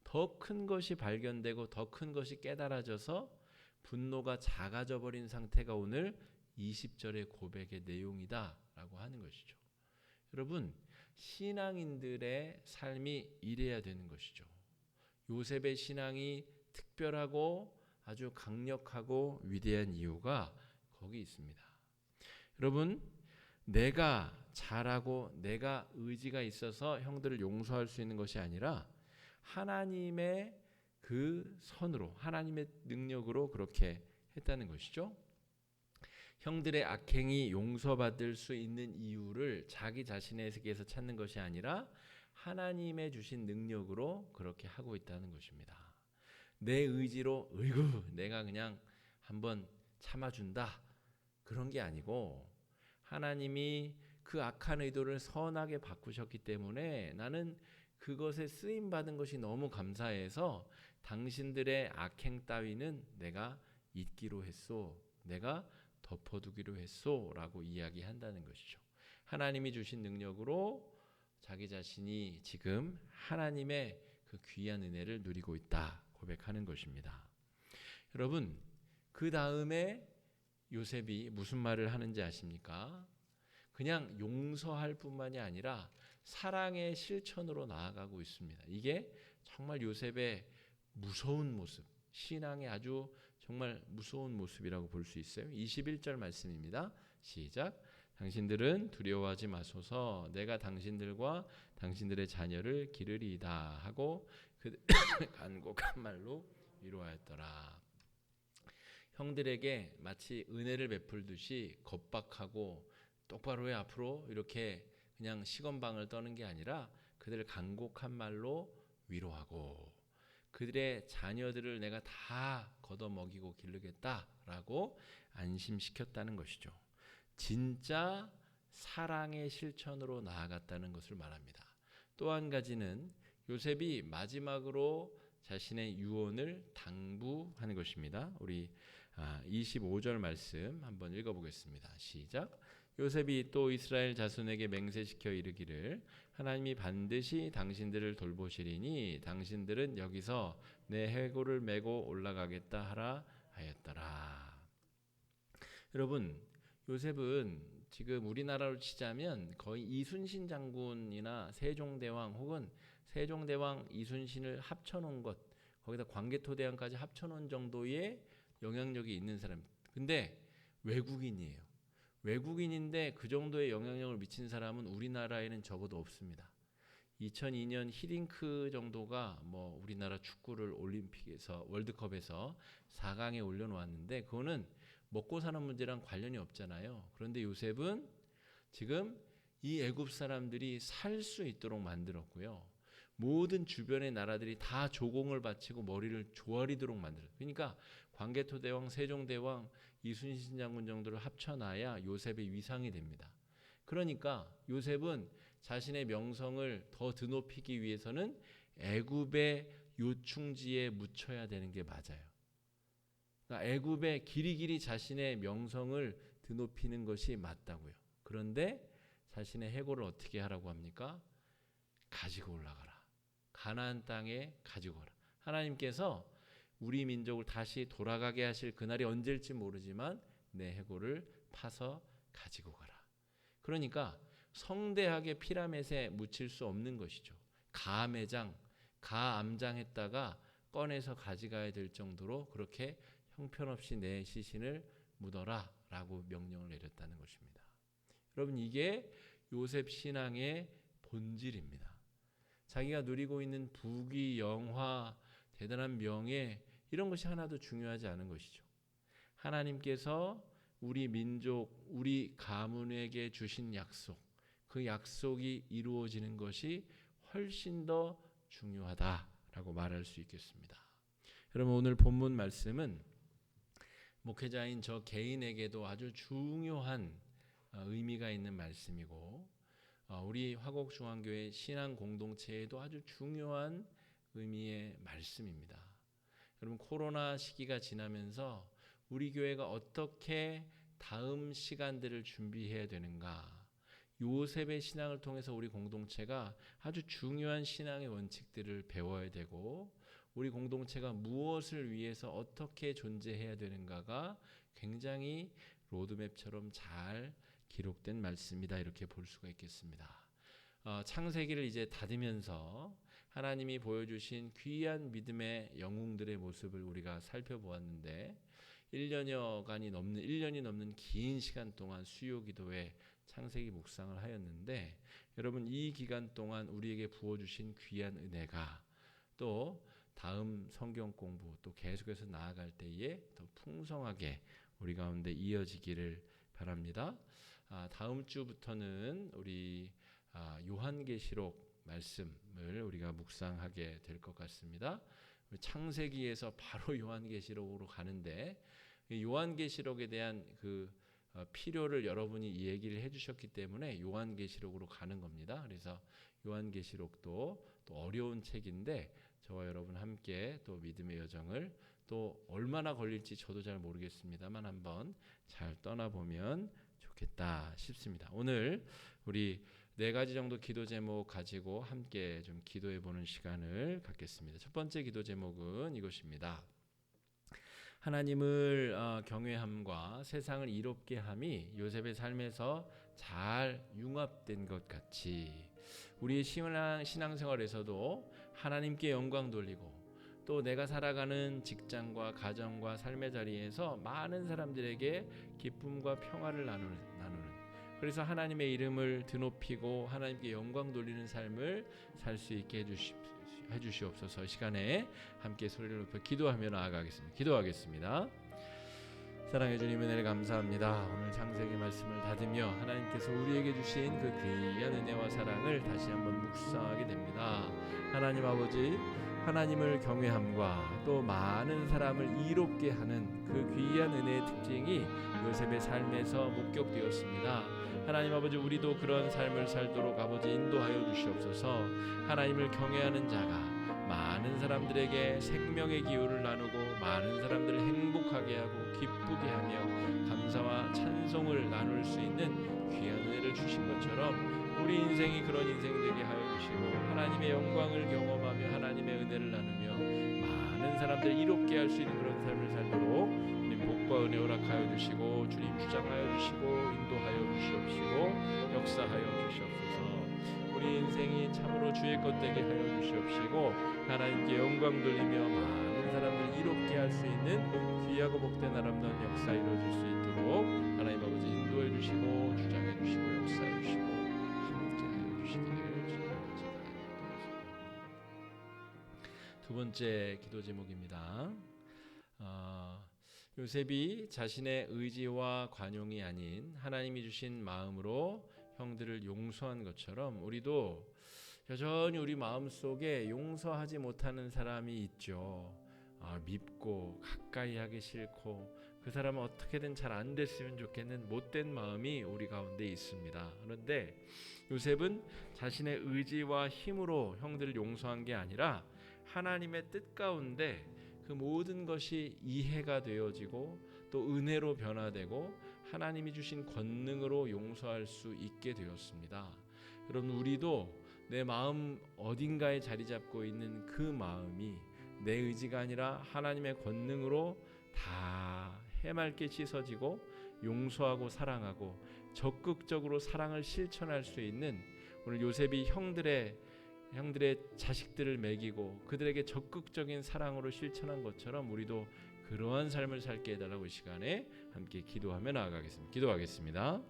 더 큰 것이 발견되고 더 큰 것이 깨달아져서 분노가 작아져 버린 상태가 오늘 20절의 고백의 내용이다라고 하는 것이죠. 여러분, 신앙인들의 삶이 이래야 되는 것이죠. 요셉의 신앙이 특별하고 아주 강력하고 위대한 이유가 거기 있습니다. 여러분, 내가 잘하고 내가 의지가 있어서 형들을 용서할 수 있는 것이 아니라 하나님의 그 선으로 하나님의 능력으로 그렇게 했다는 것이죠. 형들의 악행이 용서받을 수 있는 이유를 자기 자신에게서 찾는 것이 아니라 하나님의 주신 능력으로 그렇게 하고 있다는 것입니다. 내 의지로 내가 그냥 한번 참아준다 그런 게 아니고 하나님이 그 악한 의도를 선하게 바꾸셨기 때문에 나는 그것에 쓰임 받은 것이 너무 감사해서 당신들의 악행 따위는 내가 잊기로 했소. 내가 덮어두기로 했소. 라고 이야기한다는 것이죠. 하나님이 주신 능력으로 자기 자신이 지금 하나님의 그 귀한 은혜를 누리고 있다 고백하는 것입니다. 여러분, 그 다음에 요셉이 무슨 말을 하는지 아십니까? 그냥 용서할 뿐만이 아니라 사랑의 실천으로 나아가고 있습니다. 이게 정말 요셉의 무서운 모습, 신앙의 아주 정말 무서운 모습이라고 볼 수 있어요. 21절 말씀입니다. 시작. 당신들은 두려워하지 마소서. 내가 당신들과 당신들의 자녀를 기르리이다 하고 그 간곡한 말로 위로하였더라. 형들에게 마치 은혜를 베풀듯이 겁박하고 똑바로 해 앞으로 이렇게 그냥 시건방을 떠는 게 아니라 그들을 간곡한 말로 위로하고 그들의 자녀들을 내가 다 걷어먹이고 기르겠다라고 안심시켰다는 것이죠. 진짜 사랑의 실천으로 나아갔다는 것을 말합니다. 또 한 가지는 요셉이 마지막으로 자신의 유언을 당부하는 것입니다. 우리 25절 말씀 한번 읽어보겠습니다. 시작. 요셉이 또 이스라엘 자손에게 맹세시켜 이르기를 하나님이 반드시 당신들을 돌보시리니 당신들은 여기서 내 해골을 메고 올라가겠다 하라 하였더라. 여러분, 요셉은 지금 우리나라로 치자면 거의 이순신 장군이나 세종대왕 혹은 세종대왕 이순신을 합쳐놓은 것, 거기다 광개토대왕까지 합쳐놓은 정도의 영향력이 있는 사람. 근데 외국인이에요. 외국인인데 그 정도의 영향력을 미친 사람은 우리나라에는 적어도 없습니다. 2002년 히딩크 정도가 뭐 우리나라 축구를 올림픽에서 월드컵에서 4강에 올려놓았는데 그거는 먹고 사는 문제랑 관련이 없잖아요. 그런데 요셉은 지금 이 애굽 사람들이 살 수 있도록 만들었고요. 모든 주변의 나라들이 다 조공을 바치고 머리를 조아리도록 만들었어요. 그러니까 광개토대왕, 세종대왕, 이순신 장군 정도를 합쳐놔야 요셉의 위상이 됩니다. 그러니까 요셉은 자신의 명성을 더 드높이기 위해서는 애굽의 요충지에 묻혀야 되는 게 맞아요. 그러니까 애굽에 길이길이 자신의 명성을 드높이는 것이 맞다고요. 그런데 자신의 해골을 어떻게 하라고 합니까? 가지고 올라가라. 가나안 땅에 가지고 가라. 하나님께서 우리 민족을 다시 돌아가게 하실 그날이 언제일지 모르지만 내 해골을 파서 가지고 가라. 그러니까 성대하게 피라밋에 묻힐 수 없는 것이죠. 가매장, 가암장했다가 꺼내서 가져가야 될 정도로 그렇게 형편없이 내 시신을 묻어라 라고 명령을 내렸다는 것입니다. 여러분, 이게 요셉 신앙의 본질입니다. 자기가 누리고 있는 부귀, 영화, 대단한 명예 이런 것이 하나도 중요하지 않은 것이죠. 하나님께서 우리 민족, 우리 가문에게 주신 약속, 그 약속이 이루어지는 것이 훨씬 더 중요하다라고 말할 수 있겠습니다. 여러분, 오늘 본문 말씀은 목회자인 저 개인에게도 아주 중요한 의미가 있는 말씀이고 우리 화곡중앙교회 신앙 공동체에도 아주 중요한 의미의 말씀입니다. 여러분, 코로나 시기가 지나면서 우리 교회가 어떻게 다음 시간들을 준비해야 되는가, 요셉의 신앙을 통해서 우리 공동체가 아주 중요한 신앙의 원칙들을 배워야 되고 우리 공동체가 무엇을 위해서 어떻게 존재해야 되는가가 굉장히 로드맵처럼 잘 기록된 말씀이다, 이렇게 볼 수가 있겠습니다. 창세기를 이제 닫으면서 하나님이 보여주신 귀한 믿음의 영웅들의 모습을 우리가 살펴보았는데 1년이 넘는 긴 시간 동안 수요기도에 창세기 묵상을 하였는데 여러분, 이 기간 동안 우리에게 부어주신 귀한 은혜가 또 다음 성경 공부 또 계속해서 나아갈 때에 더 풍성하게 우리 가운데 이어지기를 바랍니다. 다음 주부터는 우리 요한계시록 말씀을 우리가 묵상하게 될 것 같습니다. 창세기에서 바로 요한계시록으로 가는데 요한계시록에 대한 그 필요를 여러분이 이 얘기를 해주셨기 때문에 요한계시록으로 가는 겁니다. 그래서 요한계시록도 또 어려운 책인데 저와 여러분 함께 또 믿음의 여정을 또 얼마나 걸릴지 저도 잘 모르겠습니다만 한번 잘 떠나보면 좋겠다 싶습니다. 오늘 우리 4가지 정도 기도 제목 가지고 함께 좀 기도해 보는 시간을 갖겠습니다. 첫 번째 기도 제목은 이것입니다. 하나님을 경외함과 세상을 이롭게 함이 요셉의 삶에서 잘 융합된 것 같이 우리의 신앙생활에서도 하나님께 영광 돌리고 또 내가 살아가는 직장과 가정과 삶의 자리에서 많은 사람들에게 기쁨과 평화를 나누는 그래서 하나님의 이름을 드높이고 하나님께 영광 돌리는 삶을 살 수 있게 해주시옵소서. 이 시간에 함께 소리를 높여 기도하며 나아가겠습니다. 기도하겠습니다. 사랑해 주님, 은혜를 감사합니다. 오늘 창세기 말씀을 닫으며 하나님께서 우리에게 주신 그 귀한 은혜와 사랑을 다시 한번 묵상하게 됩니다. 하나님 아버지, 하나님을 경외함과 또 많은 사람을 이롭게 하는 그 귀한 은혜의 특징이 요셉의 삶에서 목격되었습니다. 하나님 아버지, 우리도 그런 삶을 살도록 아버지 인도하여 주시옵소서. 하나님을 경외하는 자가 많은 사람들에게 생명의 기호를 나누고 많은 사람들을 행복하게 하고 기쁘게 하며 감사와 찬송을 나눌 수 있는 귀한 은혜를 주신 것처럼 우리 인생이 그런 인생 되게 하여 주시고 하나님의 영광을 경험하며 하나님의 은혜를 나누며 많은 사람들을 이롭게 할 수 있는 그런 삶을 살도록 주님 복과 은혜 허락하여 주시고 주님 주장하여 주시고 인도하여 주시옵시고 역사하여 주시옵소서. 우리 인생이 참으로 주의 것 되게 하여 주시옵시고 하나님께 영광 돌리며 많은 사람들 이롭게 할 수 있는 귀하고 복된 아름다운 역사 이루어질 수 있도록 하나님 아버지 인도해 주시고 주장해 주시고 역사해 주시고 함께하여 주시기를 주님 아버지 간절히. 두 번째 기도 제목입니다. 요셉이 자신의 의지와 관용이 아닌 하나님이 주신 마음으로 형들을 용서한 것처럼 우리도 여전히 우리 마음속에 용서하지 못하는 사람이 있죠. 밉고 가까이 하기 싫고 그 사람은 어떻게든 잘 안 됐으면 좋겠는 못된 마음이 우리 가운데 있습니다. 그런데 요셉은 자신의 의지와 힘으로 형들을 용서한 게 아니라 하나님의 뜻 가운데 그 모든 것이 이해가 되어지고 또 은혜로 변화되고 하나님이 주신 권능으로 용서할 수 있게 되었습니다. 여러분, 우리도 내 마음 어딘가에 자리 잡고 있는 그 마음이 내 의지가 아니라 하나님의 권능으로 다 해맑게 씻어지고 용서하고 사랑하고 적극적으로 사랑을 실천할 수 있는, 오늘 요셉이 형들의 자식들을 먹이고 그들에게 적극적인 사랑으로 실천한 것처럼 우리도 그러한 삶을 살게 해달라고 이 시간에 함께 기도하며 나아가겠습니다. 기도하겠습니다.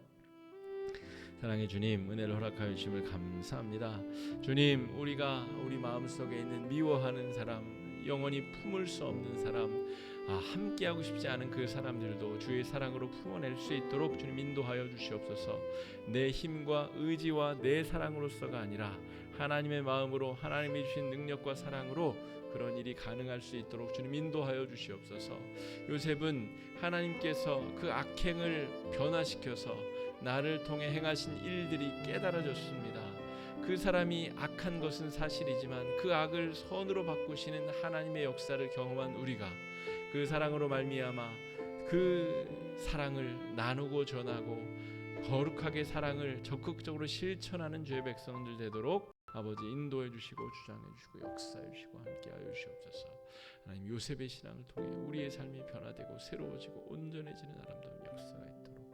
사랑의 주님, 은혜를 허락하여 주심을 감사합니다. 주님, 우리가 우리 마음속에 있는 미워하는 사람, 영원히 품을 수 없는 사람, 함께하고 싶지 않은 그 사람들도 주의 사랑으로 품어낼 수 있도록 주님 인도하여 주시옵소서. 내 힘과 의지와 내 사랑으로서가 아니라 하나님의 마음으로, 하나님이 주신 능력과 사랑으로 그런 일이 가능할 수 있도록 주님 인도하여 주시옵소서. 요셉은 하나님께서 그 악행을 변화시켜서 나를 통해 행하신 일들이 깨달아졌습니다. 그 사람이 악한 것은 사실이지만 그 악을 선으로 바꾸시는 하나님의 역사를 경험한 우리가 그 사랑으로 말미암아 그 사랑을 나누고 전하고 거룩하게 사랑을 적극적으로 실천하는 주의 백성들 되도록 아버지 인도해 주시고 주장해 주시고 역사해 주시고 함께하여 주시옵소서. 하나님, 요셉의 신앙을 통해 우리의 삶이 변화되고 새로워지고 온전해지는 아름다운 역사가 있도록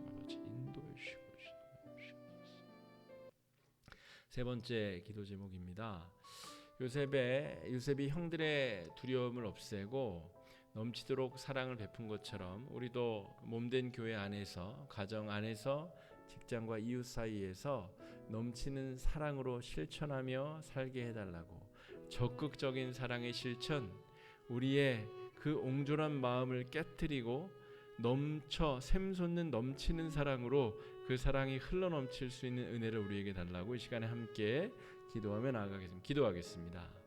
아버지 인도해 주시고 주시옵소서. 세 번째 기도 제목입니다. 요셉이 형들의 두려움을 없애고 넘치도록 사랑을 베푼 것처럼 우리도 몸된 교회 안에서, 가정 안에서, 직장과 이웃 사이에서 넘치는 사랑으로 실천하며 살게 해달라고, 적극적인 사랑의 실천, 우리의 그 옹졸한 마음을 깨트리고 샘솟는 넘치는 사랑으로 그 사랑이 흘러넘칠 수 있는 은혜를 우리에게 달라고 이 시간에 함께 기도하며 나아가겠습니다. 기도하겠습니다.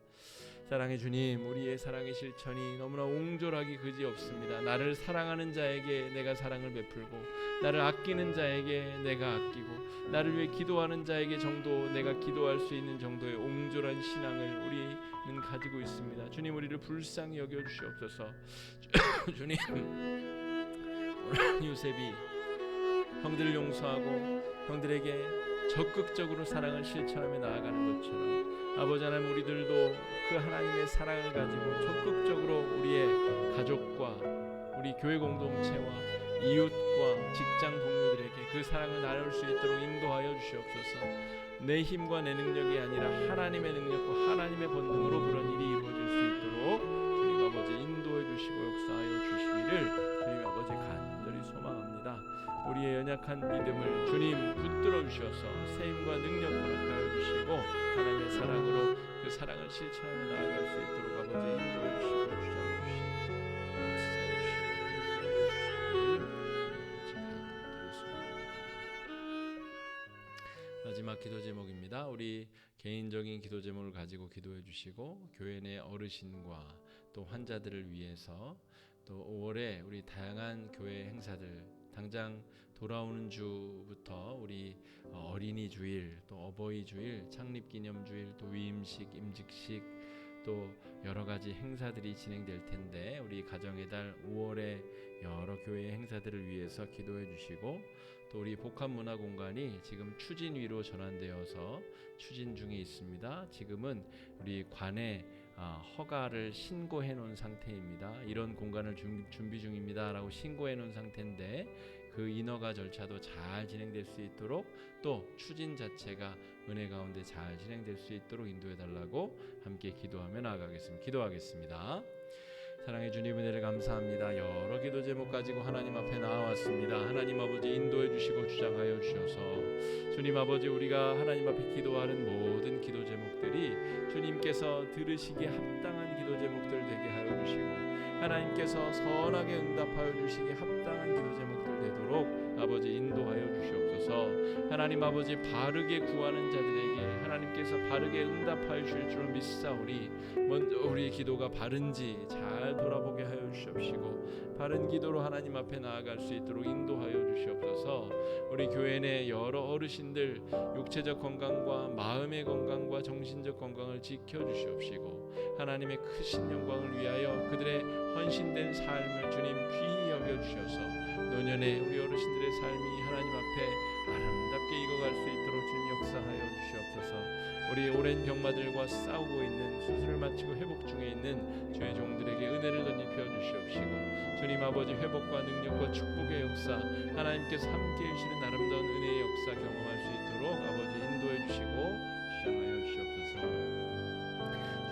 사랑의 주님, 우리의 사랑의 실천이 너무나 옹졸하기 그지없습니다. 나를 사랑하는 자에게 내가 사랑을 베풀고, 나를 아끼는 자에게 내가 아끼고, 나를 위해 기도하는 자에게 내가 기도할 수 있는 정도의 옹졸한 신앙을 우리는 가지고 있습니다. 주님, 우리를 불쌍히 여겨주시옵소서. 주님, 오늘 요셉이 형들을 용서하고 형들에게 적극적으로 사랑을 실천하며 나아가는 것처럼 아버지 하나님, 우리들도 그 하나님의 사랑을 가지고 적극적으로 우리의 가족과 우리 교회 공동체와 이웃과 직장 동료들에게 그 사랑을 나눌 수 있도록 인도하여 주시옵소서. 내 힘과 내 능력이 아니라 하나님의 능력과 하나님의 권능으로 그런 일이 이루어질 수 있도록 주님 아버지 인도해 주시고 역사하여 주시기를 주님 아버지 간절히 소망합니다. 우리의 연약한 믿음을 주님 붙들어 주셔서 새 힘과 능력 허락하여 주시고 하나님의 사랑으로 그 사랑을 실천하며 나아갈 수 있도록 아버지 인도해 주시고 주장해 주시고 역사해 주시고 마지막 기도 제목입니다. 우리 개인적인 기도 제목을 가지고 기도해 주시고 교회 내 어르신과 또 환자들을 위해서 또 5월에 우리 다양한 교회 행사들, 당장 돌아오는 주부터 우리 어린이 주일, 또 어버이 주일, 창립 기념 주일, 또 위임식, 임직식, 또 여러 가지 행사들이 진행될 텐데 우리 가정의 달 5월에 여러 교회 행사들을 위해서 기도해 주시고, 또 우리 복합문화공간이 지금 추진 위로 전환되어서 추진 중에 있습니다. 지금은 우리 관에 허가를 신고해 놓은 상태입니다. 이런 공간을 준비 중입니다 라고 신고해 놓은 상태인데 그 인허가 절차도 잘 진행될 수 있도록, 또 추진 자체가 은혜 가운데 잘 진행될 수 있도록 인도해 달라고 함께 기도하며 나아가겠습니다. 기도하겠습니다. 사랑해 주님, 은혜를 감사합니다. 여러 기도 제목 가지고 하나님 앞에 나와왔습니다. 하나님 아버지 인도해 주시고 주장하여 주셔서 주님 아버지, 우리가 하나님 앞에 기도하는 모든 기도 제목들이 주님께서 들으시기에 합당한 기도 제목들 되게 하여 주시고, 하나님께서 선하게 응답하여 주시기에 합당한 기도 제목들 되도록 아버지 인도하여 주시옵소서. 하나님 아버지, 바르게 구하는 자들에게 하나님께서 바르게 응답하여 주실 줄 믿사오니 먼저 우리의 기도가 바른지 잘 돌아보게 하여 주시옵시고, 바른 기도로 하나님 앞에 나아갈 수 있도록 인도하여 주시옵소서. 우리 교회 내 여러 어르신들 육체적 건강과 마음의 건강과 정신적 건강을 지켜주시옵시고, 하나님의 크신 영광을 위하여 그들의 헌신된 삶을 주님 귀히 여겨주셔서 노년에 우리 어르신들의 삶이 하나님 앞에 아름답게 익어갈 수 있도록 주님 역사하여 주시옵소서. 우리 오랜 병마들과 싸우고 있는, 수술을 마치고 회복 중에 있는 주의 종들에게 은혜를 덧입혀 주시옵시고, 주님 아버지 회복과 능력과 축복의 역사, 하나님께서 함께해 주시는 아름다운 은혜의 역사 경험할 수 있도록 아버지 인도해 주시고 주장하여 주시옵소서.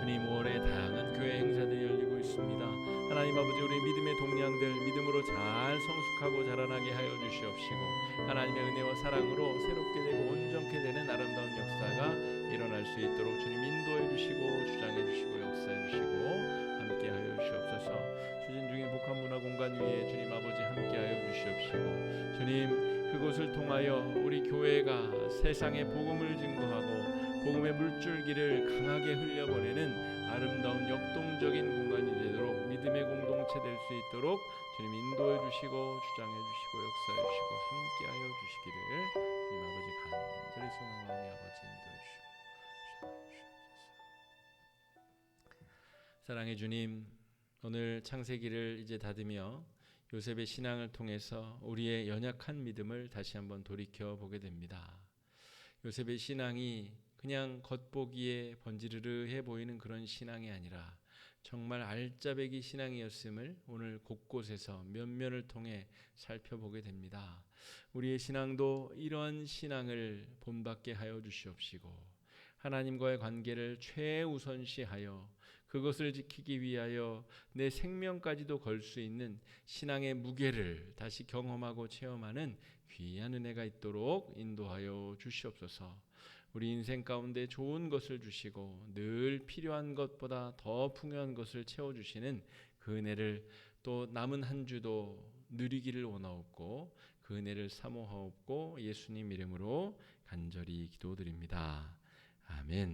주님, 5월에 다양한 교회 행사들이 열리고 있습니다. 하나님 아버지, 우리 믿음의 동량들 믿음으로 잘 성숙하고 자라나게 하여 주시옵시고, 하나님의 은혜와 사랑으로 새롭게 되고 온전케 되는 아름다운 역사가 일어날 수 있도록 주님 인도해 주시고 주장해 주시고 역사해 주시고 함께 하여 주시옵소서. 추진 중인 복합 문화 공간 위에 주님 아버지 함께 하여 주시옵시고, 주님 그곳을 통하여 우리 교회가 세상에 복음을 증거하고 복음의 물줄기를 강하게 흘려보내는 아름다운 역동적인 공간이 되도록, 믿음의 공동체 될 수 있도록 주님 인도해 주시고 주장해 주시고 역사해 주시고 함께하여 주시기를 주님 아버지 간절히 소망하오니 아버지 인도해 주시고 주장해 주시옵소서. 사랑의 주님, 오늘 창세기를 이제 닫으며 요셉의 신앙을 통해서 우리의 연약한 믿음을 다시 한번 돌이켜 보게 됩니다. 요셉의 신앙이 그냥 겉보기에 번지르르해 보이는 그런 신앙이 아니라 정말 알짜배기 신앙이었음을 오늘 곳곳에서 면면을 통해 살펴보게 됩니다. 우리의 신앙도 이러한 신앙을 본받게 하여 주시옵시고, 하나님과의 관계를 최우선시하여 그것을 지키기 위하여 내 생명까지도 걸 수 있는 신앙의 무게를 다시 경험하고 체험하는 귀한 은혜가 있도록 인도하여 주시옵소서. 우리 인생 가운데 좋은 것을 주시고 늘 필요한 것보다 더 풍요한 것을 채워주시는 그 은혜를 또 남은 한 주도 누리기를 원하옵고 그 은혜를 사모하옵고 예수님 이름으로 간절히 기도드립니다. 아멘.